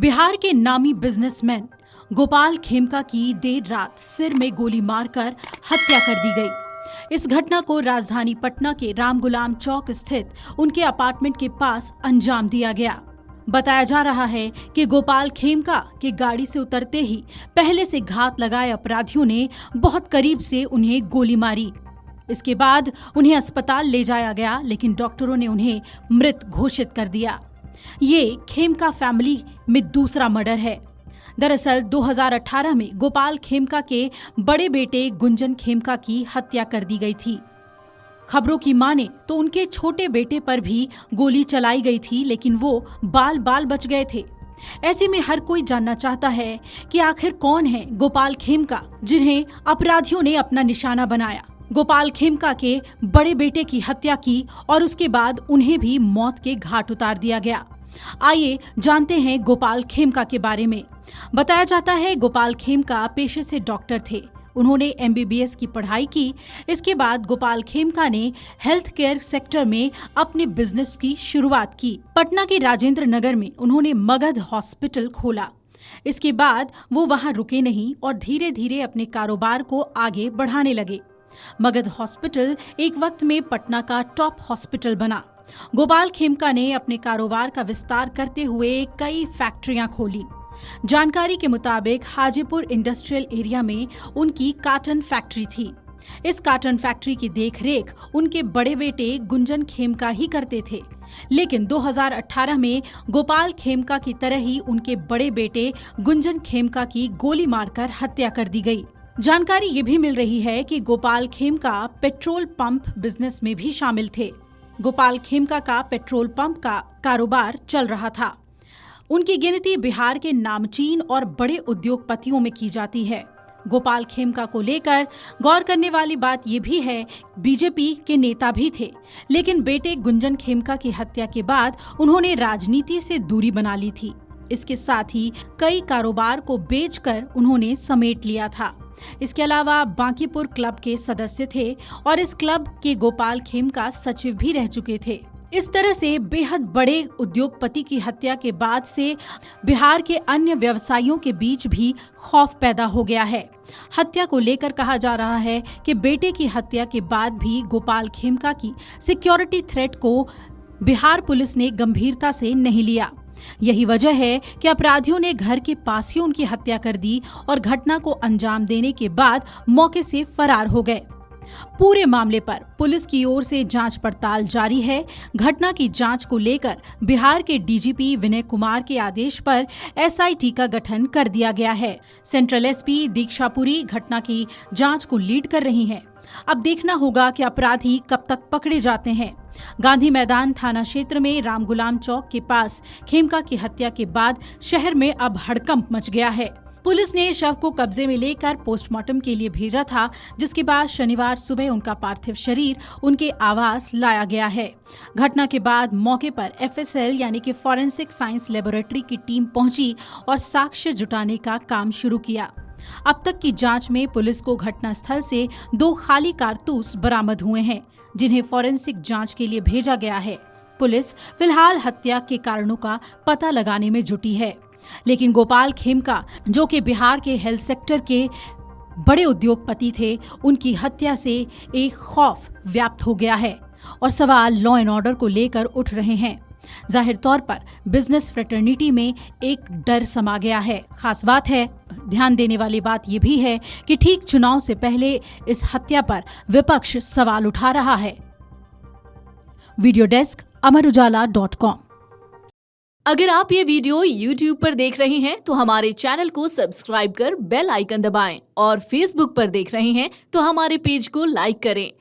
बिहार के नामी बिजनेसमैन गोपाल खेमका की देर रात सिर में गोली मारकर हत्या कर दी गई। इस घटना को राजधानी पटना के रामगुलाम चौक स्थित उनके अपार्टमेंट के पास अंजाम दिया गया। बताया जा रहा है कि गोपाल खेमका के गाड़ी से उतरते ही पहले से घात लगाए अपराधियों ने बहुत करीब से उन्हें गोली मारी। इसके बाद उन्हें अस्पताल ले जाया गया, लेकिन डॉक्टरों ने उन्हें मृत घोषित कर दिया। ये खेमका फैमिली में दूसरा मर्डर है। दरअसल 2018 में गोपाल खेमका के बड़े बेटे गुंजन खेमका की हत्या कर दी गई थी। खबरों की माने तो उनके छोटे बेटे पर भी गोली चलाई गई थी, लेकिन वो बाल बाल बच गए थे। ऐसे में हर कोई जानना चाहता है कि आखिर कौन है गोपाल खेमका, जिन्हें अपराधियों ने अपना निशाना बनाया। गोपाल खेमका के बड़े बेटे की हत्या की और उसके बाद उन्हें भी मौत के घाट उतार दिया गया। आइए जानते हैं गोपाल खेमका के बारे में। बताया जाता है गोपाल खेमका पेशे से डॉक्टर थे। उन्होंने MBBS की पढ़ाई की। इसके बाद गोपाल खेमका ने हेल्थ केयर सेक्टर में अपने बिजनेस की शुरुआत की। पटना के राजेंद्र नगर में उन्होंने मगध हॉस्पिटल खोला। इसके बाद वो वहां रुके नहीं और धीरे धीरे अपने कारोबार को आगे बढ़ाने लगे। मगध हॉस्पिटल एक वक्त में पटना का टॉप हॉस्पिटल बना। गोपाल खेमका ने अपने कारोबार का विस्तार करते हुए कई फैक्ट्रियां खोली। जानकारी के मुताबिक हाजीपुर इंडस्ट्रियल एरिया में उनकी काटन फैक्ट्री थी। इस काटन फैक्ट्री की देखरेख उनके बड़े बेटे गुंजन खेमका ही करते थे, लेकिन 2018 में गोपाल खेमका की तरह ही उनके बड़े बेटे गुंजन खेमका की गोली मारकर हत्या कर दी गई। जानकारी ये भी मिल रही है कि Gopal Khemka petrol pump business में भी शामिल थे। गोपाल खेमका का पेट्रोल पंप का कारोबार चल रहा था। उनकी गिनती बिहार के नामचीन और बड़े उद्योगपतियों में की जाती है। गोपाल खेमका को लेकर गौर करने वाली बात यह भी है, बीजेपी के नेता भी थे, लेकिन बेटे गुंजन खेमका की हत्या के बाद उन्होंने राजनीति से दूरी बना ली थी। इसके साथ ही कई कारोबार को बेचकर उन्होंने समेट लिया था। इसके अलावा बांकीपुर क्लब के सदस्य थे और इस क्लब के गोपाल खेमका सचिव भी रह चुके थे। इस तरह से बेहद बड़े उद्योगपति की हत्या के बाद से बिहार के अन्य व्यवसायियों के बीच भी खौफ पैदा हो गया है। हत्या को लेकर कहा जा रहा है कि बेटे की हत्या के बाद भी गोपाल खेमका की सिक्योरिटी थ्रेट को बिहार पुलिस ने गंभीरता से नहीं लिया। यही वजह है कि अपराधियों ने घर के पास ही उनकी हत्या कर दी और घटना को अंजाम देने के बाद मौके से फरार हो गए। पूरे मामले पर पुलिस की ओर से जांच पड़ताल जारी है। घटना की जांच को लेकर बिहार के DGP विनय कुमार के आदेश पर SIT का गठन कर दिया गया है। सेंट्रल SP दीक्षापुरी घटना की जांच को लीड कर रही हैं। अब देखना होगा कि अपराधी कब तक पकड़े जाते हैं। गांधी मैदान थाना क्षेत्र में रामगुलाम चौक के पास खेमका की हत्या के बाद शहर में अब हड़कंप मच गया है। पुलिस ने शव को कब्जे में लेकर पोस्टमार्टम के लिए भेजा था, जिसके बाद शनिवार सुबह उनका पार्थिव शरीर उनके आवास लाया गया है। घटना के बाद मौके पर FSL यानी कि फॉरेंसिक साइंस लेबोरेटरी की टीम पहुंची और साक्ष्य जुटाने का काम शुरू किया। अब तक की जांच में पुलिस को घटनास्थल से 2 खाली कारतूस बरामद हुए हैं, जिन्हें फॉरेंसिक जांच के लिए भेजा गया है। पुलिस फिलहाल हत्या के कारणों का पता लगाने में जुटी है, लेकिन गोपाल खेमका, जो कि बिहार के हेल्थ सेक्टर के बड़े उद्योगपति थे, उनकी हत्या से एक खौफ व्याप्त हो गया है और सवाल लॉ एंड ऑर्डर को लेकर उठ रहे हैं। जाहिर तौर पर बिजनेस फ्रेटर्निटी में एक डर समा गया है। खास बात है, ध्यान देने वाली बात यह भी है कि ठीक चुनाव से पहले इस हत्या पर विपक्ष सवाल उठा रहा है। वीडियो डेस्क अमरउजाला.com। अगर आप ये वीडियो YouTube पर देख रहे हैं तो हमारे चैनल को सब्सक्राइब कर बेल आइकन दबाएं और Facebook पर देख रहे हैं तो हमारे पेज को लाइक करें।